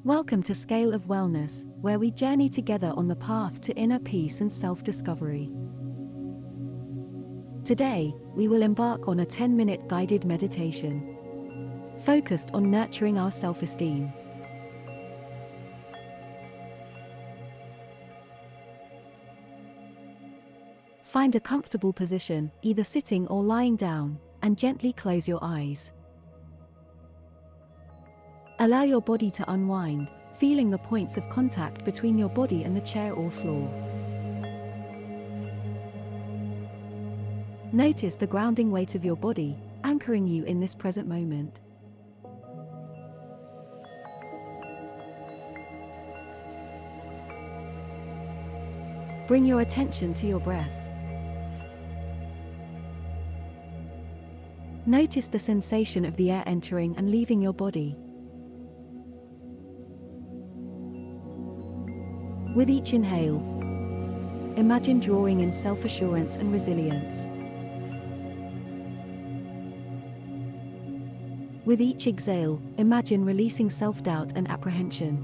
Welcome to Scale of Wellness, where we journey together on the path to inner peace and self-discovery. Today, we will embark on a 10-minute guided meditation, focused on nurturing our self-esteem. Find a comfortable position, either sitting or lying down, and gently close your eyes. Allow your body to unwind, feeling the points of contact between your body and the chair or floor. Notice the grounding weight of your body, anchoring you in this present moment. Bring your attention to your breath. Notice the sensation of the air entering and leaving your body. With each inhale, imagine drawing in self-assurance and resilience. With each exhale, imagine releasing self-doubt and apprehension.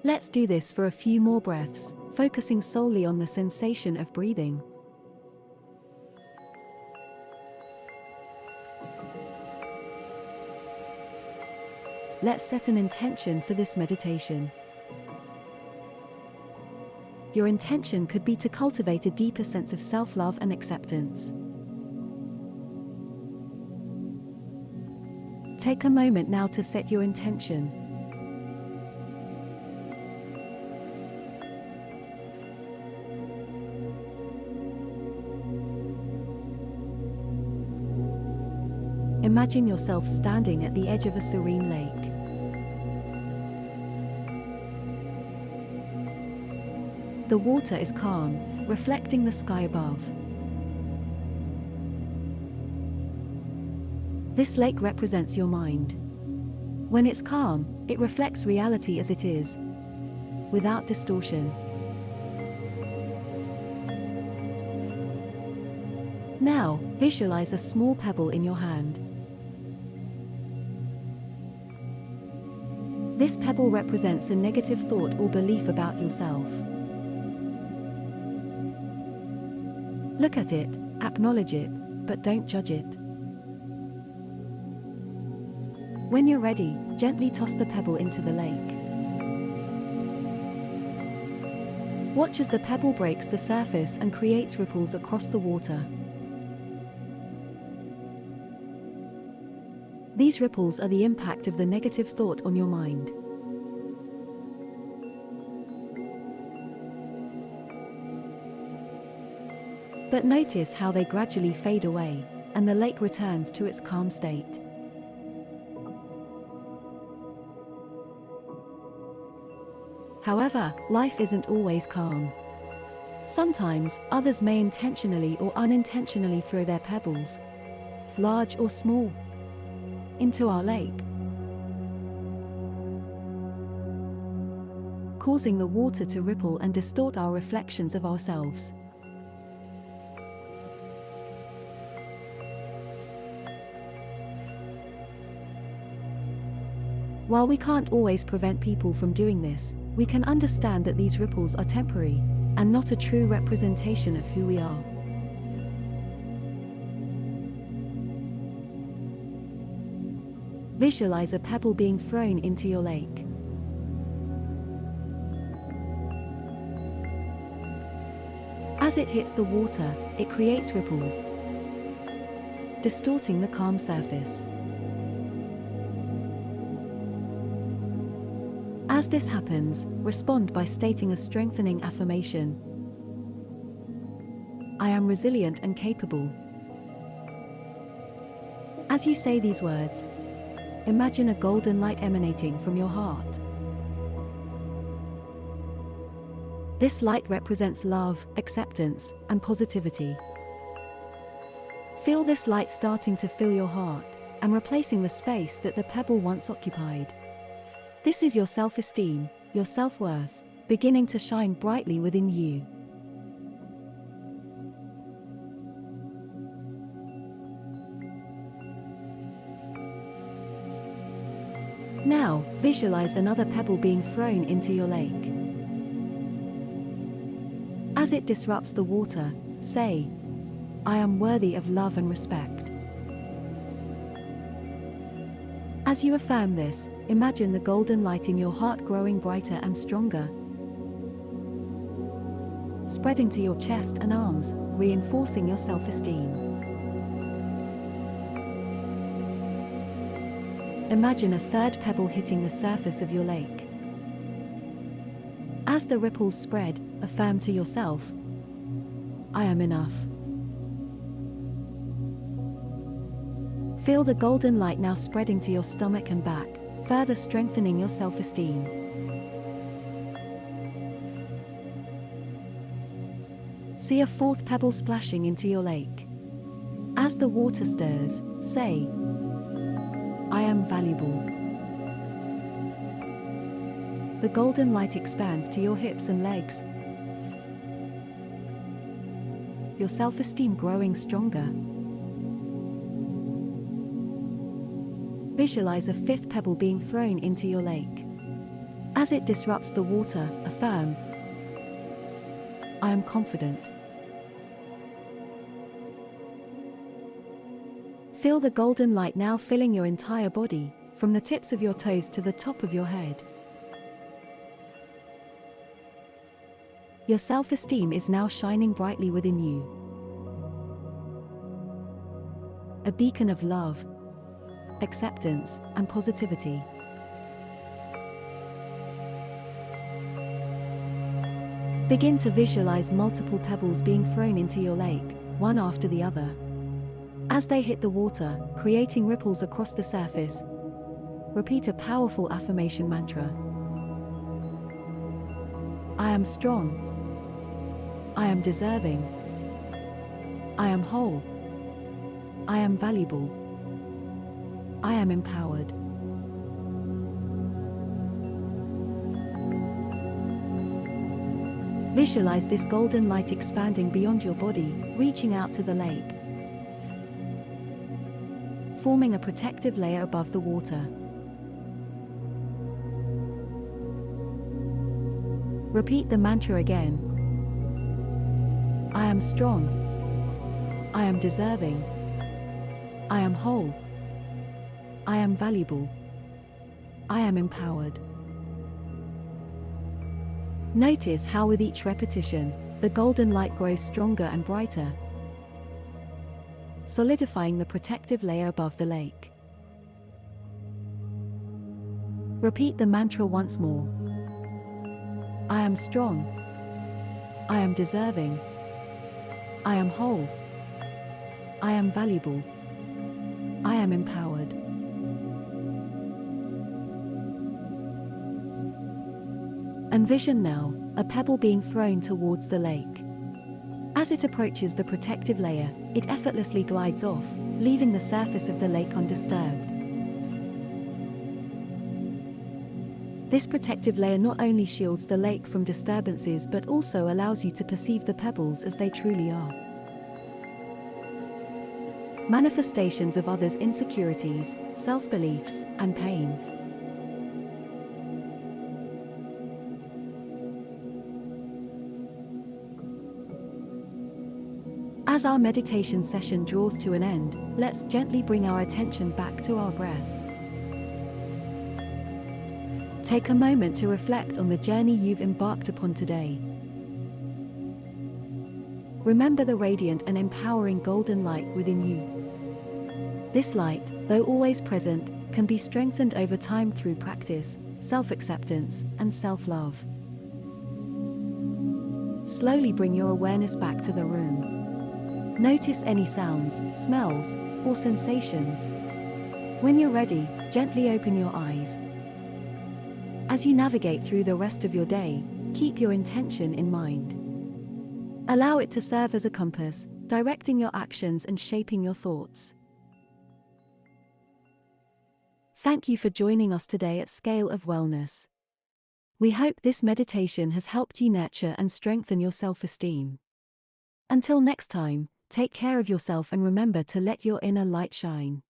Let's do this for a few more breaths, focusing solely on the sensation of breathing. Let's set an intention for this meditation. Your intention could be to cultivate a deeper sense of self-love and acceptance. Take a moment now to set your intention. Imagine yourself standing at the edge of a serene lake. The water is calm, reflecting the sky above. This lake represents your mind. When it's calm, it reflects reality as it is, without distortion. Now, visualize a small pebble in your hand. This pebble represents a negative thought or belief about yourself. Look at it, acknowledge it, but don't judge it. When you're ready, gently toss the pebble into the lake. Watch as the pebble breaks the surface and creates ripples across the water. These ripples are the impact of the negative thought on your mind. But notice how they gradually fade away, and the lake returns to its calm state. However, life isn't always calm. Sometimes, others may intentionally or unintentionally throw their pebbles, large or small, into our lake, causing the water to ripple and distort our reflections of ourselves. While we can't always prevent people from doing this, we can understand that these ripples are temporary, and not a true representation of who we are. Visualize a pebble being thrown into your lake. As it hits the water, it creates ripples, distorting the calm surface. As this happens, respond by stating a strengthening affirmation. I am resilient and capable. As you say these words, imagine a golden light emanating from your heart. This light represents love, acceptance, and positivity. Feel this light starting to fill your heart, and replacing the space that the pebble once occupied. This is your self-esteem, your self-worth, beginning to shine brightly within you. Now, visualize another pebble being thrown into your lake. As it disrupts the water, say, "I am worthy of love and respect." As you affirm this, imagine the golden light in your heart growing brighter and stronger, spreading to your chest and arms, reinforcing your self-esteem. Imagine a third pebble hitting the surface of your lake. As the ripples spread, affirm to yourself, "I am enough." Feel the golden light now spreading to your stomach and back, further strengthening your self-esteem. See a fourth pebble splashing into your lake. As the water stirs, say, "I am valuable." The golden light expands to your hips and legs, your self-esteem growing stronger. Visualize a fifth pebble being thrown into your lake. As it disrupts the water, affirm, "I am confident." Feel the golden light now filling your entire body, from the tips of your toes to the top of your head. Your self-esteem is now shining brightly within you. A beacon of love, acceptance, and positivity. Begin to visualize multiple pebbles being thrown into your lake, one after the other. As they hit the water, creating ripples across the surface, repeat a powerful affirmation mantra. I am strong. I am deserving. I am whole. I am valuable. I am empowered. Visualize this golden light expanding beyond your body, reaching out to the lake, forming a protective layer above the water. Repeat the mantra again. I am strong. I am deserving. I am whole. I am valuable. I am empowered. Notice how with each repetition, the golden light grows stronger and brighter, solidifying the protective layer above the lake. Repeat the mantra once more. I am strong. I am deserving. I am whole. I am valuable. I am empowered. Envision now a pebble being thrown towards the lake. As it approaches the protective layer, it effortlessly glides off, leaving the surface of the lake undisturbed. This protective layer not only shields the lake from disturbances but also allows you to perceive the pebbles as they truly are. Manifestations of others' insecurities, self-beliefs, and pain. As our meditation session draws to an end, let's gently bring our attention back to our breath. Take a moment to reflect on the journey you've embarked upon today. Remember the radiant and empowering golden light within you. This light, though always present, can be strengthened over time through practice, self-acceptance, and self-love. Slowly bring your awareness back to the room. Notice any sounds, smells, or sensations. When you're ready, gently open your eyes. As you navigate through the rest of your day, keep your intention in mind. Allow it to serve as a compass, directing your actions and shaping your thoughts. Thank you for joining us today at Scale of Wellness. We hope this meditation has helped you nurture and strengthen your self-esteem. Until next time, take care of yourself and remember to let your inner light shine.